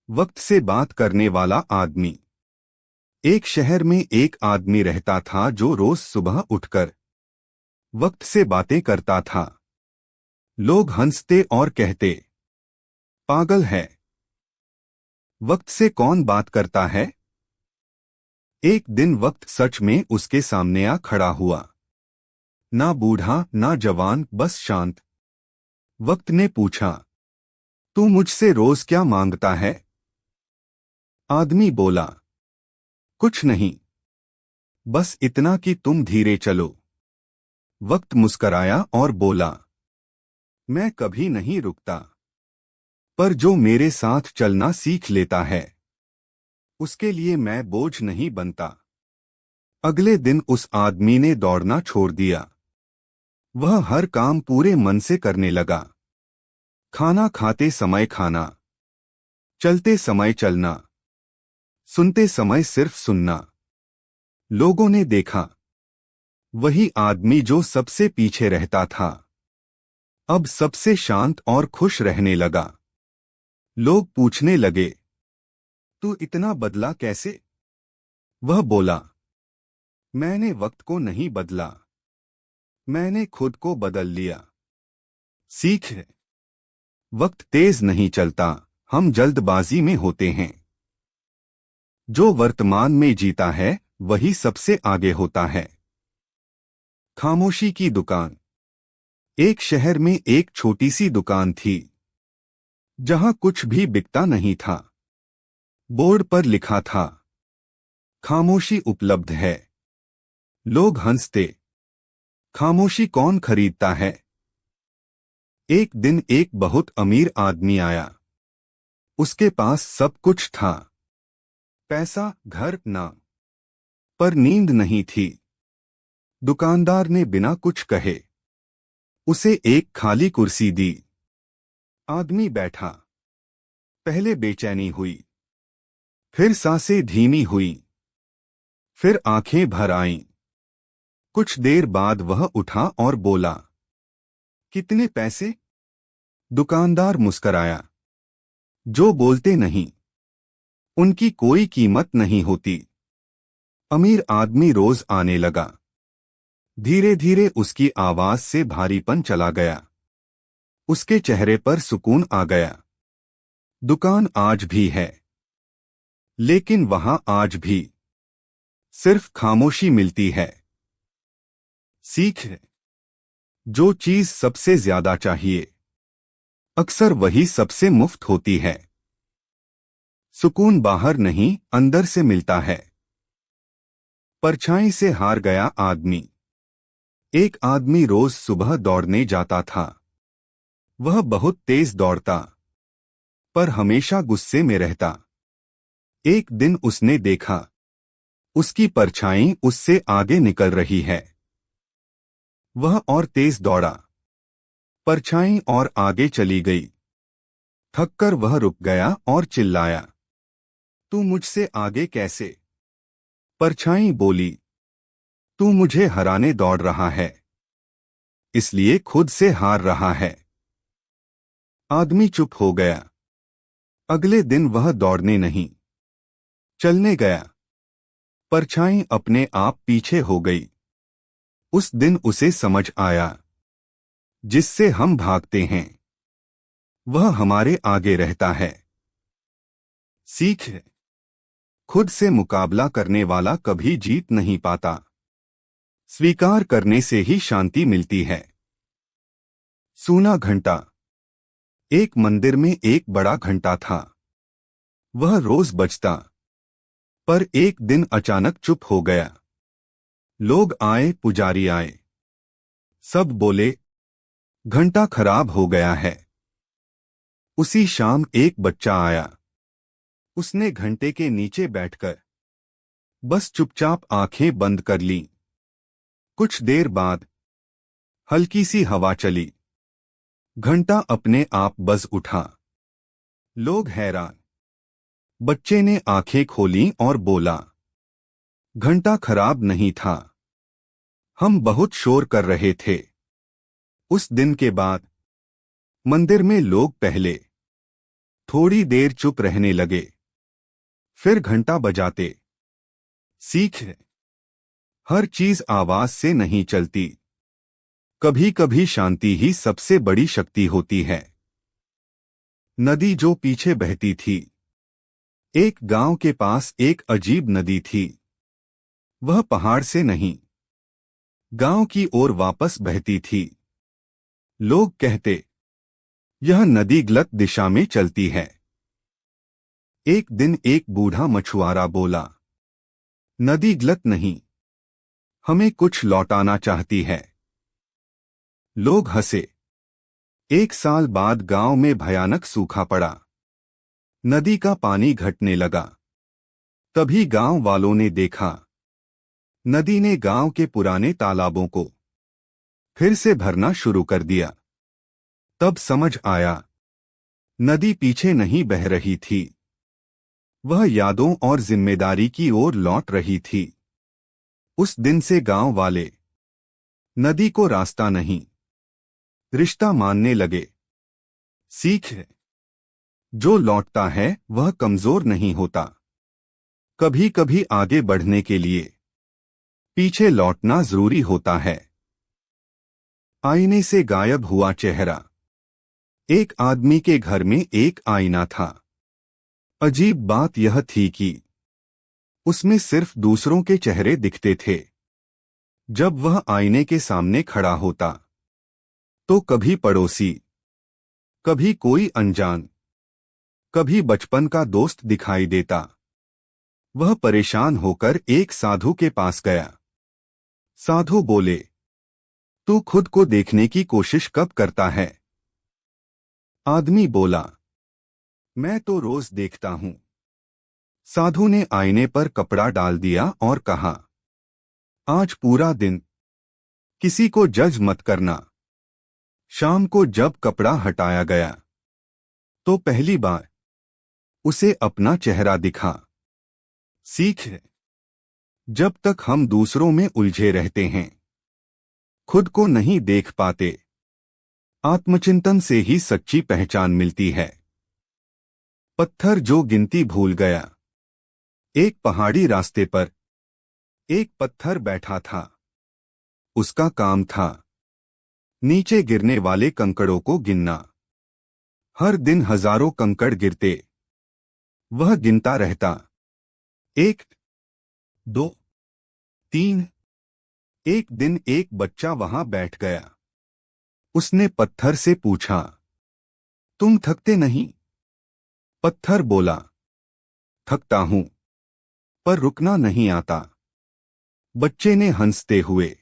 वक्त से बात करने वाला आदमी। एक शहर में एक आदमी रहता था जो रोज सुबह उठकर वक्त से बातें करता था। लोग हंसते और कहते, पागल है, वक्त से कौन बात करता है। एक दिन वक्त सच में उसके सामने आ खड़ा हुआ। ना बूढ़ा ना जवान, बस शांत। वक्त ने पूछा, तू मुझसे रोज क्या मांगता है। आदमी बोला, कुछ नहीं, बस इतना कि तुम धीरे चलो। वक्त मुस्कराया और बोला, मैं कभी नहीं रुकता, पर जो मेरे साथ चलना सीख लेता है उसके लिए मैं बोझ नहीं बनता। अगले दिन उस आदमी ने दौड़ना छोड़ दिया। वह हर काम पूरे मन से करने लगा। खाना खाते समय खाना, चलते समय चलना, सुनते समय सिर्फ सुनना। लोगों ने देखा, वही आदमी जो सबसे पीछे रहता था अब सबसे शांत और खुश रहने लगा। लोग पूछने लगे, तू इतना बदला कैसे। वह बोला, मैंने वक्त को नहीं बदला, मैंने खुद को बदल लिया। सीख है, वक्त तेज नहीं चलता, हम जल्दबाजी में होते हैं। जो वर्तमान में जीता है वही सबसे आगे होता है। खामोशी की दुकान। एक शहर में एक छोटी सी दुकान थी जहां कुछ भी बिकता नहीं था। बोर्ड पर लिखा था, खामोशी उपलब्ध है। लोग हंसते, खामोशी कौन खरीदता है। एक दिन एक बहुत अमीर आदमी आया। उसके पास सब कुछ था, पैसा, घर, नाम, पर नींद नहीं थी। दुकानदार ने बिना कुछ कहे उसे एक खाली कुर्सी दी। आदमी बैठा। पहले बेचैनी हुई, फिर सांसें धीमी हुई, फिर आंखें भर आईं। कुछ देर बाद वह उठा और बोला, कितने पैसे। दुकानदार मुस्कराया, जो बोलते नहीं उनकी कोई कीमत नहीं होती। अमीर आदमी रोज आने लगा। धीरे धीरे उसकी आवाज से भारीपन चला गया। उसके चेहरे पर सुकून आ गया। दुकान आज भी है, लेकिन वहां आज भी सिर्फ खामोशी मिलती है। सीख है, जो चीज सबसे ज्यादा चाहिए अक्सर वही सबसे मुफ्त होती है। सुकून बाहर नहीं, अंदर से मिलता है। परछाई से हार गया आदमी। एक आदमी रोज सुबह दौड़ने जाता था। वह बहुत तेज दौड़ता, पर हमेशा गुस्से में रहता। एक दिन उसने देखा, उसकी परछाई उससे आगे निकल रही है। वह और तेज दौड़ा, परछाई और आगे चली गई। थककर वह रुक गया और चिल्लाया, तू मुझसे आगे कैसे। परछाई बोली, तू मुझे हराने दौड़ रहा है, इसलिए खुद से हार रहा है। आदमी चुप हो गया। अगले दिन वह दौड़ने नहीं, चलने गया। परछाई अपने आप पीछे हो गई। उस दिन उसे समझ आया, जिससे हम भागते हैं वह हमारे आगे रहता है। सीख है, खुद से मुकाबला करने वाला कभी जीत नहीं पाता। स्वीकार करने से ही शांति मिलती है। सूना घंटा। एक मंदिर में एक बड़ा घंटा था। वह रोज बजता, पर एक दिन अचानक चुप हो गया। लोग आए, पुजारी आए, सब बोले, घंटा खराब हो गया है। उसी शाम एक बच्चा आया। उसने घंटे के नीचे बैठकर बस चुपचाप आंखें बंद कर लीं। कुछ देर बाद हल्की सी हवा चली। घंटा अपने आप बज उठा। लोग हैरान। बच्चे ने आंखें खोलीं और बोला, घंटा खराब नहीं था, हम बहुत शोर कर रहे थे। उस दिन के बाद मंदिर में लोग पहले थोड़ी देर चुप रहने लगे, फिर घंटा बजाते। सीख है, हर चीज आवाज से नहीं चलती। कभी कभी शांति ही सबसे बड़ी शक्ति होती है। नदी जो पीछे बहती थी। एक गांव के पास एक अजीब नदी थी। वह पहाड़ से नहीं, गांव की ओर वापस बहती थी। लोग कहते, यह नदी गलत दिशा में चलती है। एक दिन एक बूढ़ा मछुआरा बोला, नदी गलत नहीं, हमें कुछ लौटाना चाहती है। लोग हंसे। एक साल बाद गांव में भयानक सूखा पड़ा। नदी का पानी घटने लगा। तभी गांव वालों ने देखा, नदी ने गांव के पुराने तालाबों को फिर से भरना शुरू कर दिया। तब समझ आया, नदी पीछे नहीं बह रही थी, वह यादों और जिम्मेदारी की ओर लौट रही थी। उस दिन से गांव वाले नदी को रास्ता नहीं, रिश्ता मानने लगे। सीख है, जो लौटता है वह कमजोर नहीं होता। कभी कभी आगे बढ़ने के लिए पीछे लौटना जरूरी होता है। आईने से गायब हुआ चेहरा। एक आदमी के घर में एक आईना था। अजीब बात यह थी कि उसमें सिर्फ दूसरों के चेहरे दिखते थे। जब वह आईने के सामने खड़ा होता तो कभी पड़ोसी, कभी कोई अनजान, कभी बचपन का दोस्त दिखाई देता। वह परेशान होकर एक साधु के पास गया। साधु बोले, तू खुद को देखने की कोशिश कब करता है? आदमी बोला, मैं तो रोज देखता हूं। साधु ने आईने पर कपड़ा डाल दिया और कहा, आज पूरा दिन किसी को जज मत करना। शाम को जब कपड़ा हटाया गया तो पहली बार उसे अपना चेहरा दिखा। सीख है, जब तक हम दूसरों में उलझे रहते हैं, खुद को नहीं देख पाते। आत्मचिंतन से ही सच्ची पहचान मिलती है। पत्थर जो गिनती भूल गया। एक पहाड़ी रास्ते पर एक पत्थर बैठा था। उसका काम था नीचे गिरने वाले कंकड़ों को गिनना। हर दिन हजारों कंकड़ गिरते, वह गिनता रहता। 1, 2, 3। एक दिन एक बच्चा वहां बैठ गया। उसने पत्थर से पूछा, तुम थकते नहीं? पत्थर बोला, थकता हूं, पर रुकना नहीं आता। बच्चे ने हंसते हुए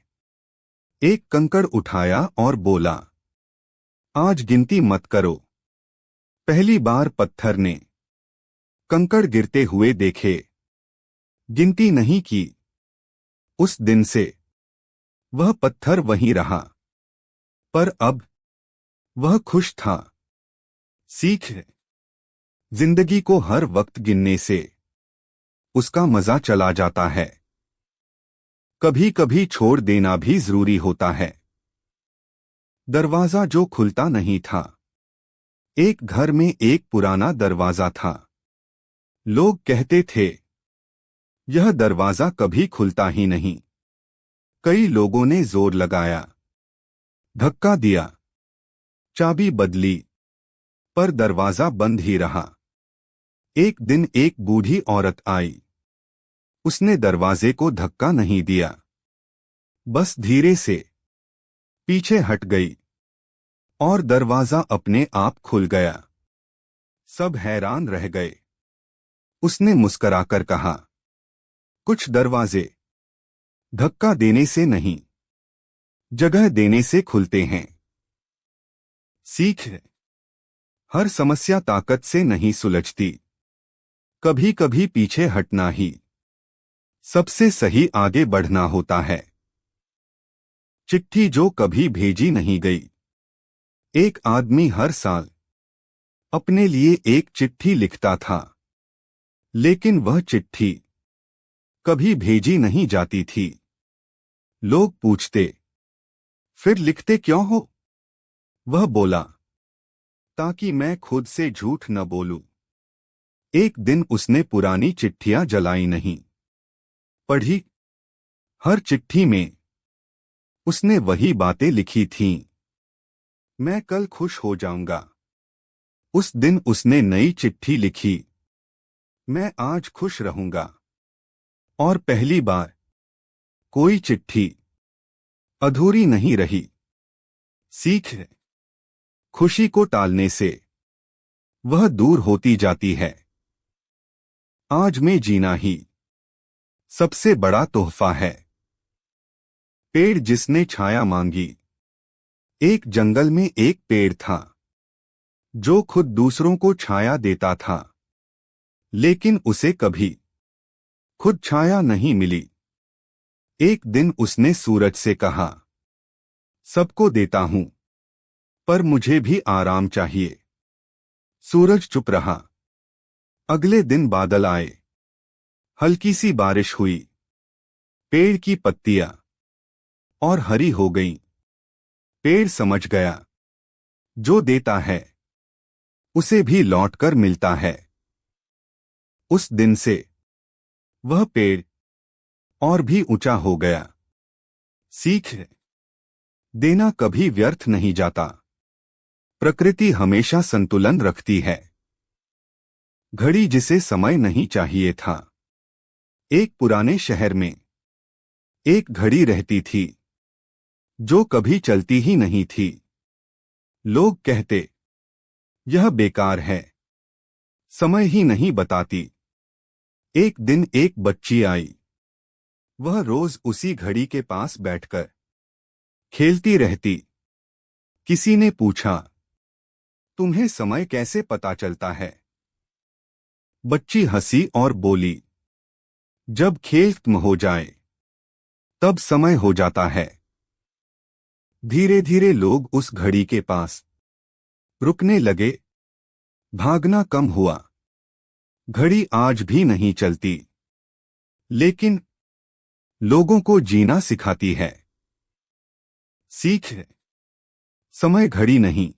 एक कंकड़ उठाया और बोला, आज गिनती मत करो। पहली बार पत्थर ने कंकड़ गिरते हुए देखे, गिनती नहीं की। उस दिन से वह पत्थर वहीं रहा, पर अब वह खुश था। सीख है, जिंदगी को हर वक्त गिनने से उसका मजा चला जाता है। कभी कभी छोड़ देना भी जरूरी होता है। दरवाजा जो खुलता नहीं था। एक घर में एक पुराना दरवाजा था। लोग कहते थे, यह दरवाजा कभी खुलता ही नहीं। कई लोगों ने जोर लगाया, धक्का दिया, चाबी बदली, पर दरवाजा बंद ही रहा। एक दिन एक बूढ़ी औरत आई। उसने दरवाजे को धक्का नहीं दिया, बस धीरे से पीछे हट गई और दरवाजा अपने आप खुल गया। सब हैरान रह गए। उसने मुस्कुराकर कहा, कुछ दरवाजे धक्का देने से नहीं, जगह देने से खुलते हैं। सीख है, हर समस्या ताकत से नहीं सुलझती। कभी कभी पीछे हटना ही सबसे सही आगे बढ़ना होता है। चिट्ठी जो कभी भेजी नहीं गई। एक आदमी हर साल अपने लिए एक चिट्ठी लिखता था, लेकिन वह चिट्ठी कभी भेजी नहीं जाती थी। लोग पूछते, फिर लिखते क्यों हो? वह बोला, ताकि मैं खुद से झूठ न बोलूं। एक दिन उसने पुरानी चिट्ठियां जलाई नहीं, पढ़ी। हर चिट्ठी में उसने वही बातें लिखी थीं। मैं कल खुश हो जाऊंगा। उस दिन उसने नई चिट्ठी लिखी, मैं आज खुश रहूंगा। और पहली बार कोई चिट्ठी अधूरी नहीं रही। सीख है, खुशी को टालने से वह दूर होती जाती है। आज में जीना ही सबसे बड़ा तोहफा है। पेड़ जिसने छाया मांगी। एक जंगल में एक पेड़ था जो खुद दूसरों को छाया देता था, लेकिन उसे कभी खुद छाया नहीं मिली। एक दिन उसने सूरज से कहा, सबको देता हूं, पर मुझे भी आराम चाहिए। सूरज चुप रहा। अगले दिन बादल आए, हल्की सी बारिश हुई। पेड़ की पत्तियां और हरी हो गईं। पेड़ समझ गया, जो देता है उसे भी लौटकर मिलता है। उस दिन से वह पेड़ और भी ऊंचा हो गया। सीख है, देना कभी व्यर्थ नहीं जाता। प्रकृति हमेशा संतुलन रखती है। घड़ी जिसे समय नहीं चाहिए था। एक पुराने शहर में एक घड़ी रहती थी जो कभी चलती ही नहीं थी। लोग कहते, यह बेकार है, समय ही नहीं बताती। एक दिन एक बच्ची आई। वह रोज उसी घड़ी के पास बैठकर खेलती रहती। किसी ने पूछा, तुम्हें समय कैसे पता चलता है? बच्ची हंसी और बोली, जब खेल खत्म हो जाए तब समय हो जाता है। धीरे धीरे लोग उस घड़ी के पास रुकने लगे। भागना कम हुआ। घड़ी आज भी नहीं चलती, लेकिन लोगों को जीना सिखाती है। सीख है, समय घड़ी नहीं,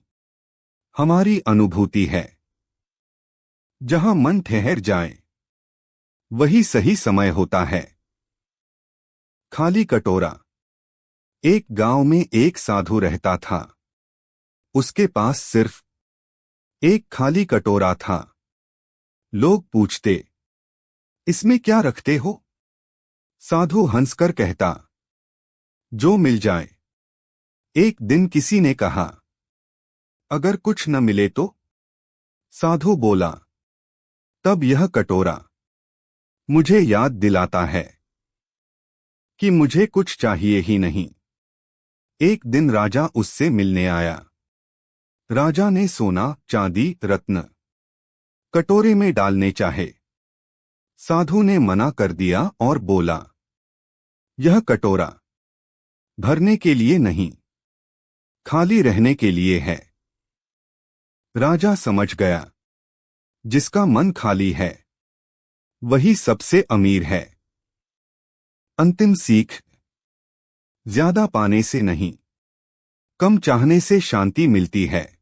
हमारी अनुभूति है। जहां मन ठहर जाए वही सही समय होता है। खाली कटोरा। एक गांव में एक साधु रहता था। उसके पास सिर्फ एक खाली कटोरा था। लोग पूछते, इसमें क्या रखते हो? साधु हंसकर कहता, जो मिल जाए। एक दिन किसी ने कहा, अगर कुछ न मिले तो? साधु बोला, तब यह कटोरा मुझे याद दिलाता है कि मुझे कुछ चाहिए ही नहीं। एक दिन राजा उससे मिलने आया। राजा ने सोना, चांदी, रत्न कटोरे में डालने चाहे। साधु ने मना कर दिया और बोला, यह कटोरा भरने के लिए नहीं, खाली रहने के लिए है। राजा समझ गया, जिसका मन खाली है वही सबसे अमीर है। अंतिम सीख, ज्यादा पाने से नहीं, कम चाहने से शांति मिलती है।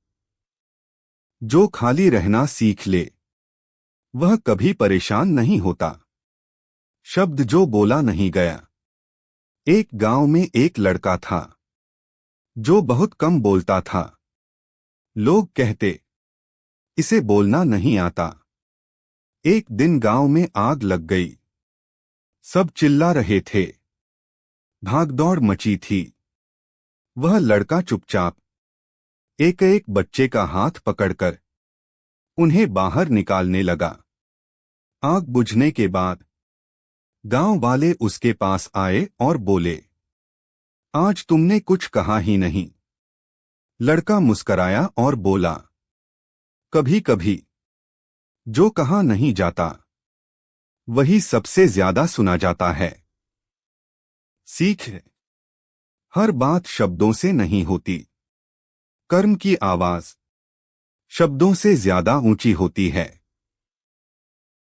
जो खाली रहना सीख ले वह कभी परेशान नहीं होता। शब्द जो बोला नहीं गया। एक गांव में एक लड़का था जो बहुत कम बोलता था। लोग कहते, इसे बोलना नहीं आता। एक दिन गांव में आग लग गई। सब चिल्ला रहे थे। भागदौड़ मची थी। वह लड़का चुपचाप एक एक बच्चे का हाथ पकड़कर उन्हें बाहर निकालने लगा। आग बुझने के बाद गांव वाले उसके पास आए और बोले, आज तुमने कुछ कहा ही नहीं। लड़का मुस्कराया और बोला, कभी कभी जो कहा नहीं जाता वही सबसे ज्यादा सुना जाता है। सीख है, हर बात शब्दों से नहीं होती। कर्म की आवाज शब्दों से ज्यादा ऊंची होती है।